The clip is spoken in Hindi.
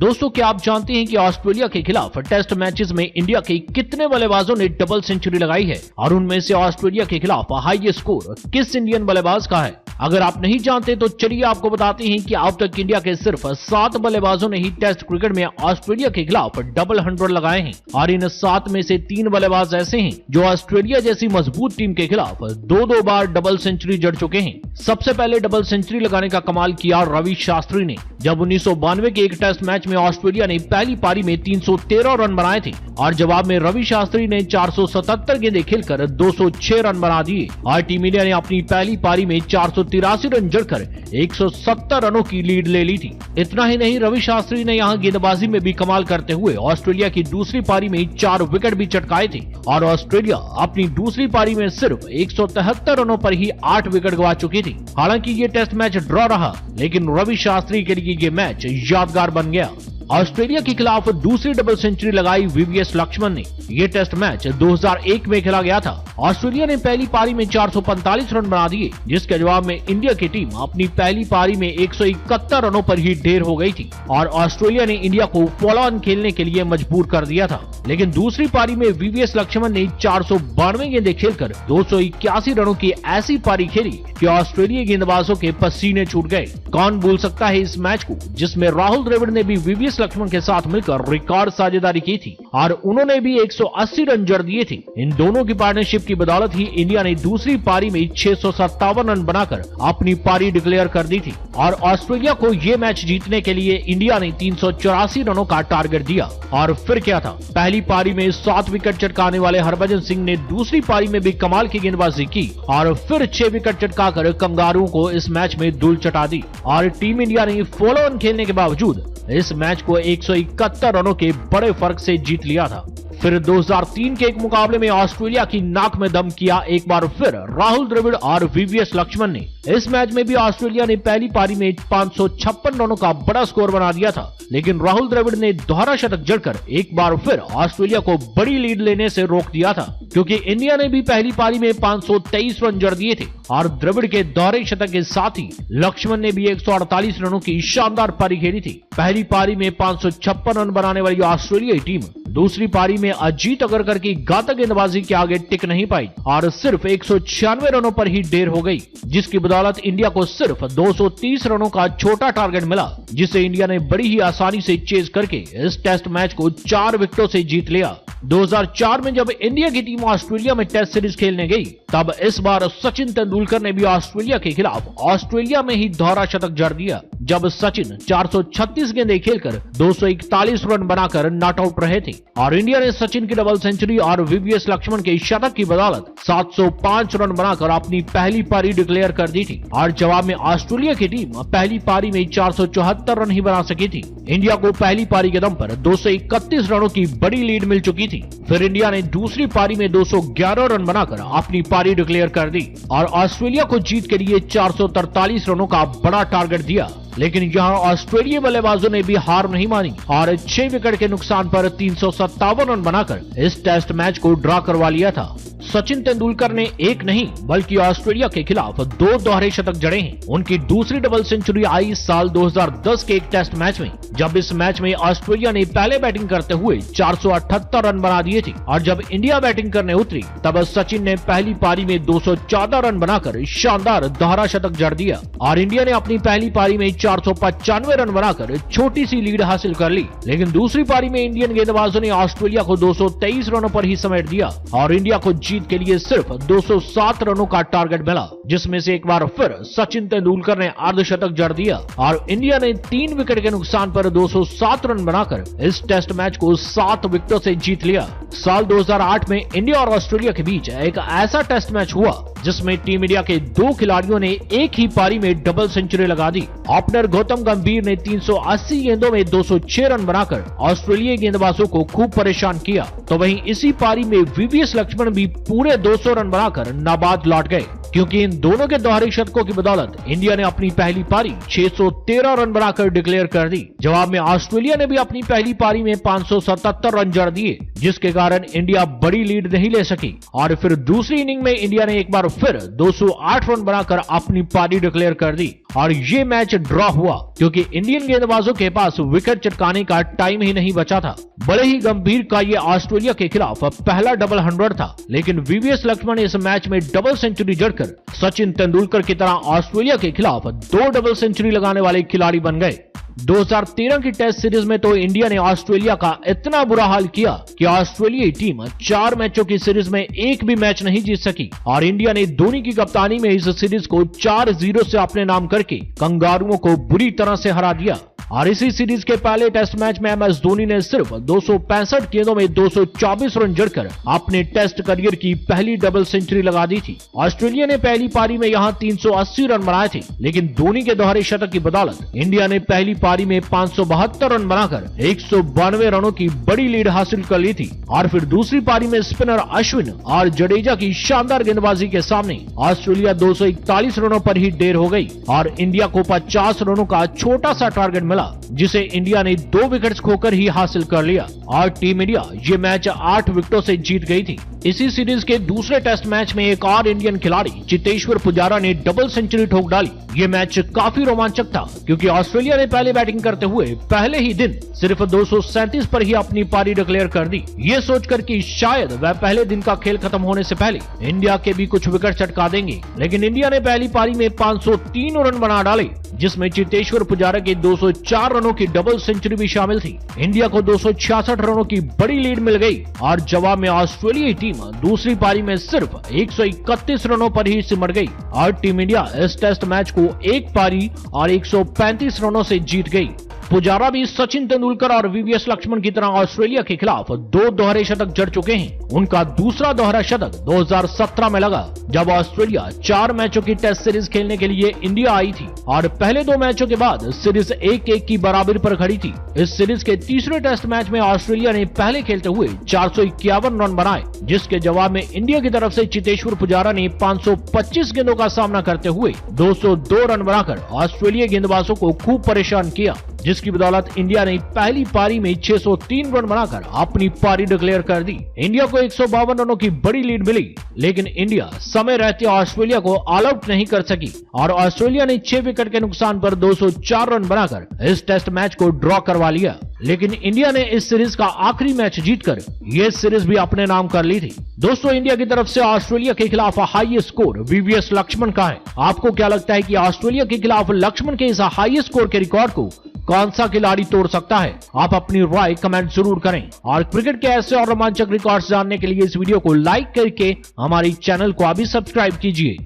दोस्तों, क्या आप जानते हैं कि ऑस्ट्रेलिया के खिलाफ टेस्ट मैचेस में इंडिया के कितने बल्लेबाजों ने डबल सेंचुरी लगाई है और उनमें से ऑस्ट्रेलिया के खिलाफ हाईएस्ट स्कोर किस इंडियन बल्लेबाज का है? अगर आप नहीं जानते तो चलिए आपको बताते हैं कि अब तक इंडिया के सिर्फ 7 बल्लेबाजों ने ही टेस्ट क्रिकेट में ऑस्ट्रेलिया के खिलाफ डबल 100 लगाए हैं और इन 7 में से 3 बल्लेबाज ऐसे हैं जो ऑस्ट्रेलिया जैसी मजबूत टीम के खिलाफ 2-2 बार डबल सेंचुरी जड़ चुके हैं। सबसे पहले डबल सेंचुरी लगाने का कमाल किया रवि शास्त्री ने, जब 1992 के एक टेस्ट मैच में ऑस्ट्रेलिया ने पहली पारी में 313 रन बनाए थे और जवाब में रवि शास्त्री ने 477 गेंदें खेलकर 206 रन बना दिए और टीम इंडिया ने अपनी पहली पारी में 483 रन जड़कर 170 रनों की लीड ले ली थी। इतना ही नहीं, रवि शास्त्री ने यहां गेंदबाजी में भी कमाल करते हुए ऑस्ट्रेलिया की दूसरी पारी में 4 विकेट भी चटकाए थे और ऑस्ट्रेलिया अपनी दूसरी पारी में सिर्फ 173 रनों पर ही 8 विकेट गंवा चुकी थी। हालांकि ये टेस्ट मैच ड्रॉ रहा, लेकिन रवि शास्त्री के लिए ये मैच यादगार बन गया। ऑस्ट्रेलिया के खिलाफ दूसरी डबल सेंचुरी लगाई वीवीएस लक्ष्मण ने। ये टेस्ट मैच 2001 में खेला गया था। ऑस्ट्रेलिया ने पहली पारी में 445 रन बना दिए, जिसके जवाब में इंडिया की टीम अपनी पहली पारी में 171 रनों पर ही ढेर हो गई थी और ऑस्ट्रेलिया ने इंडिया को फॉलो ऑन खेलने के लिए मजबूर कर दिया था। लेकिन दूसरी पारी में वीवीएस लक्ष्मण ने 492 गेंदें खेलकर 281 रनों की ऐसी पारी खेली कि ऑस्ट्रेलिया गेंदबाजों के पसीने छूट गए। कौन भूल सकता है इस मैच को, जिसमें राहुल द्रविड़ ने भी वीवीएस लक्ष्मण के साथ मिलकर रिकॉर्ड साझेदारी की थी और उन्होंने भी 180 रन जड़ दिए थे। इन दोनों की पार्टनरशिप की बदौलत ही इंडिया ने दूसरी पारी में 657 रन बनाकर अपनी पारी डिक्लेयर कर दी थी और ऑस्ट्रेलिया को ये मैच जीतने के लिए इंडिया ने 384 रनों का टारगेट दिया। और फिर क्या था, पहली पारी में 7 विकेट चटकाने वाले हरभजन सिंह ने दूसरी पारी में भी कमाल की गेंदबाजी की और फिर 6 विकेट चटकाकर कंगारुओं को इस मैच में धूल चटा दी और टीम इंडिया ने फॉलो ऑन खेलने के बावजूद इस मैच को 171 रनों के बड़े फर्क से जीत लिया था। फिर 2003 के एक मुकाबले में ऑस्ट्रेलिया की नाक में दम किया एक बार फिर राहुल द्रविड़ और वीवीएस लक्ष्मण ने। इस मैच में भी ऑस्ट्रेलिया ने पहली पारी में 556 रनों का बड़ा स्कोर बना दिया था, लेकिन राहुल द्रविड़ ने दोहरा शतक जड़कर एक बार फिर ऑस्ट्रेलिया को बड़ी लीड लेने से रोक दिया था, क्योंकि इंडिया ने भी पहली पारी में 523 रन जड़ दिए थे और द्रविड़ के दोहरे शतक के साथ ही लक्ष्मण ने भी 148 रनों की शानदार पारी खेली थी। पहली पारी में 556 रन बनाने वाली ऑस्ट्रेलियाई टीम दूसरी पारी में अजीत अगरकर की घातक गेंदबाजी के आगे टिक नहीं पाई और सिर्फ 196 रनों पर ही ढेर हो गई, जिसकी बदौलत इंडिया को सिर्फ 230 रनों का छोटा टारगेट मिला, जिसे इंडिया ने बड़ी ही आसानी से चेज करके इस टेस्ट मैच को 4 विकेटों से जीत लिया। 2004 में जब इंडिया की टीम ऑस्ट्रेलिया में टेस्ट सीरीज खेलने गई, तब इस बार सचिन तेंदुलकर ने भी ऑस्ट्रेलिया के खिलाफ ऑस्ट्रेलिया में ही दोहरा शतक जड़ दिया, जब सचिन 436 गेंदें खेलकर 241 रन बनाकर नॉट आउट रहे थे और इंडिया ने सचिन की डबल सेंचुरी और वीवीएस लक्ष्मण के शतक की बदौलत 705 रन बनाकर अपनी पहली पारी डिक्लेयर कर दी थी और जवाब में ऑस्ट्रेलिया की टीम पहली पारी में 474 रन ही बना सकी थी। इंडिया को पहली पारी के दम पर 231 रनों की बड़ी लीड मिल चुकी थी। फिर इंडिया ने दूसरी पारी में 211 रन बनाकर अपनी पारी डिक्लेयर कर दी और ऑस्ट्रेलिया को जीत के लिए 443 रनों का बड़ा टारगेट दिया, लेकिन यहां ऑस्ट्रेलियाई बल्लेबाजों ने भी हार नहीं मानी और 6 विकेट के नुकसान पर 357 रन बनाकर इस टेस्ट मैच को ड्रॉ करवा लिया था। सचिन तेंदुलकर ने एक नहीं बल्कि ऑस्ट्रेलिया के खिलाफ 2 दोहरे शतक जड़े हैं। उनकी दूसरी डबल सेंचुरी आई साल 2010 के एक टेस्ट मैच में, जब इस मैच में ऑस्ट्रेलिया ने पहले बैटिंग करते हुए 478 रन बना दिए थे और जब इंडिया बैटिंग करने उतरी तब सचिन ने पहली पारी में 214 रन बनाकर शानदार दोहरा शतक जड़ दिया और इंडिया ने अपनी पहली पारी में 495 रन बनाकर छोटी सी लीड हासिल कर ली। लेकिन दूसरी पारी में इंडियन गेंदबाजों ने ऑस्ट्रेलिया को 223 रनों पर ही समेट दिया और इंडिया को जीत के लिए सिर्फ 207 रनों का टारगेट मिला, जिसमें से एक बार फिर सचिन तेंदुलकर ने अर्धशतक जड़ दिया और इंडिया ने 3 विकेट के नुकसान पर 207 रन बनाकर इस टेस्ट मैच को 7 विकेटों से जीत लिया। साल 2008 में इंडिया और ऑस्ट्रेलिया के बीच एक ऐसा टेस्ट मैच हुआ जिसमें टीम इंडिया के 2 खिलाड़ियों ने एक ही पारी में डबल सेंचुरी लगा दी। ओपनर गौतम गंभीर ने 380 गेंदों में 206 रन बनाकर ऑस्ट्रेलियाई गेंदबाजों को खूब परेशान किया, तो वहीं इसी पारी में वीवीएस लक्ष्मण भी पूरे 200 रन बनाकर नाबाद लौट गए, क्योंकि इन दोनों के दोहरे शतकों की बदौलत इंडिया ने अपनी पहली पारी 613 रन बनाकर डिक्लेयर कर दी। जवाब में ऑस्ट्रेलिया ने भी अपनी पहली पारी में 577 रन जड़ दिए, जिसके कारण इंडिया बड़ी लीड नहीं ले सकी और फिर दूसरी इनिंग में इंडिया ने एक बार फिर 208 रन बनाकर अपनी पारी डिक्लेयर कर दी और ये मैच ड्रॉ हुआ क्योंकि इंडियन गेंदबाजों के पास विकेट चटकाने का टाइम ही नहीं बचा था। बड़े ही गंभीर का ये ऑस्ट्रेलिया के खिलाफ पहला डबल 100 था, लेकिन वीवीएस लक्ष्मण इस मैच में डबल सेंचुरी जड़कर सचिन तेंदुलकर की तरह ऑस्ट्रेलिया के खिलाफ 2 डबल सेंचुरी लगाने वाले खिलाड़ी बन गए। 2013 की टेस्ट सीरीज में तो इंडिया ने ऑस्ट्रेलिया का इतना बुरा हाल किया कि ऑस्ट्रेलियाई टीम 4 मैचों की सीरीज में एक भी मैच नहीं जीत सकी और इंडिया ने धोनी की कप्तानी में इस सीरीज को 4-0 से अपने नाम करके कंगारुओं को बुरी तरह से हरा दिया। और इसी सीरीज के पहले टेस्ट मैच में एमएस धोनी ने सिर्फ 265 गेंदों में 224 रन जड़कर अपने टेस्ट करियर की पहली डबल सेंचुरी लगा दी थी। ऑस्ट्रेलिया ने पहली पारी में यहां 380 रन बनाए थे, लेकिन धोनी के दोहरे शतक की बदौलत इंडिया ने पहली पारी में 572 रन बनाकर 192 रनों की बड़ी लीड हासिल कर ली थी। और फिर दूसरी पारी में स्पिनर अश्विन और जडेजा की शानदार गेंदबाजी के सामने ऑस्ट्रेलिया 241 रनों पर ही ढेर हो गई और इंडिया को 50 रनों का छोटा सा टारगेट मिला, जिसे इंडिया ने 2 विकेट्स खोकर ही हासिल कर लिया और टीम इंडिया ये मैच 8 विकेटों से जीत गई थी। इसी सीरीज के दूसरे टेस्ट मैच में एक और इंडियन खिलाड़ी चेतेश्वर पुजारा ने डबल सेंचुरी ठोक डाली। ये मैच काफी रोमांचक था क्योंकि ऑस्ट्रेलिया ने पहले बैटिंग करते हुए पहले ही दिन सिर्फ 237 पर ही अपनी पारी डिक्लेयर कर दी, ये सोचकर कि शायद वह पहले दिन का खेल खत्म होने से पहले इंडिया के भी कुछ विकेट चटका देंगे। लेकिन इंडिया ने पहली पारी में 503 रन बना डाले, जिसमें चेतेश्वर पुजारा की 204 रनों की डबल सेंचुरी भी शामिल थी। इंडिया को 266 रनों की बड़ी लीड मिल गई और जवाब में ऑस्ट्रेलियाई टीम दूसरी पारी में सिर्फ 131 रनों पर ही सिमट गई और टीम इंडिया इस टेस्ट मैच को एक पारी और 135 रनों से जीत गई। पुजारा भी सचिन तेंदुलकर और वीवीएस लक्ष्मण की तरह ऑस्ट्रेलिया के खिलाफ 2 दोहरे शतक जड़ चुके हैं। उनका दूसरा दोहरा शतक 2017 में लगा, जब ऑस्ट्रेलिया 4 मैचों की टेस्ट सीरीज खेलने के लिए इंडिया आई थी और पहले 2 मैचों के बाद सीरीज 1-1 की बराबरी पर खड़ी थी। इस सीरीज के तीसरे टेस्ट मैच में ऑस्ट्रेलिया ने पहले खेलते हुए 451 रन बनाए, जिसके जवाब में इंडिया की तरफ से चेतेश्वर पुजारा ने 525 गेंदों का सामना करते हुए 202 रन बनाकर ऑस्ट्रेलिया गेंदबाजों को खूब परेशान किया, जिसकी बदौलत इंडिया ने पहली पारी में 603 रन बनाकर अपनी पारी डिक्लेयर कर दी। इंडिया को 152 रनों की बड़ी लीड मिली, लेकिन इंडिया समय रहते ऑस्ट्रेलिया को ऑल आउट नहीं कर सकी और ऑस्ट्रेलिया ने 6 विकेट के नुकसान पर 204 रन बनाकर इस टेस्ट मैच को ड्रॉ करवा लिया। लेकिन इंडिया ने इस सीरीज का आखिरी मैच जीतकर ये सीरीज भी अपने नाम कर ली थी। दोस्तों, इंडिया की तरफ से ऑस्ट्रेलिया के खिलाफ हाईएस्ट स्कोर वीवीएस लक्ष्मण का है। आपको क्या लगता है कि ऑस्ट्रेलिया के खिलाफ लक्ष्मण के इस हाईएस्ट स्कोर के रिकॉर्ड को कौन सा खिलाड़ी तोड़ सकता है? आप अपनी राय कमेंट जरूर करें और क्रिकेट के ऐसे और रोमांचक रिकॉर्ड्स जानने के लिए इस वीडियो को लाइक करके हमारी चैनल को अभी सब्सक्राइब कीजिए।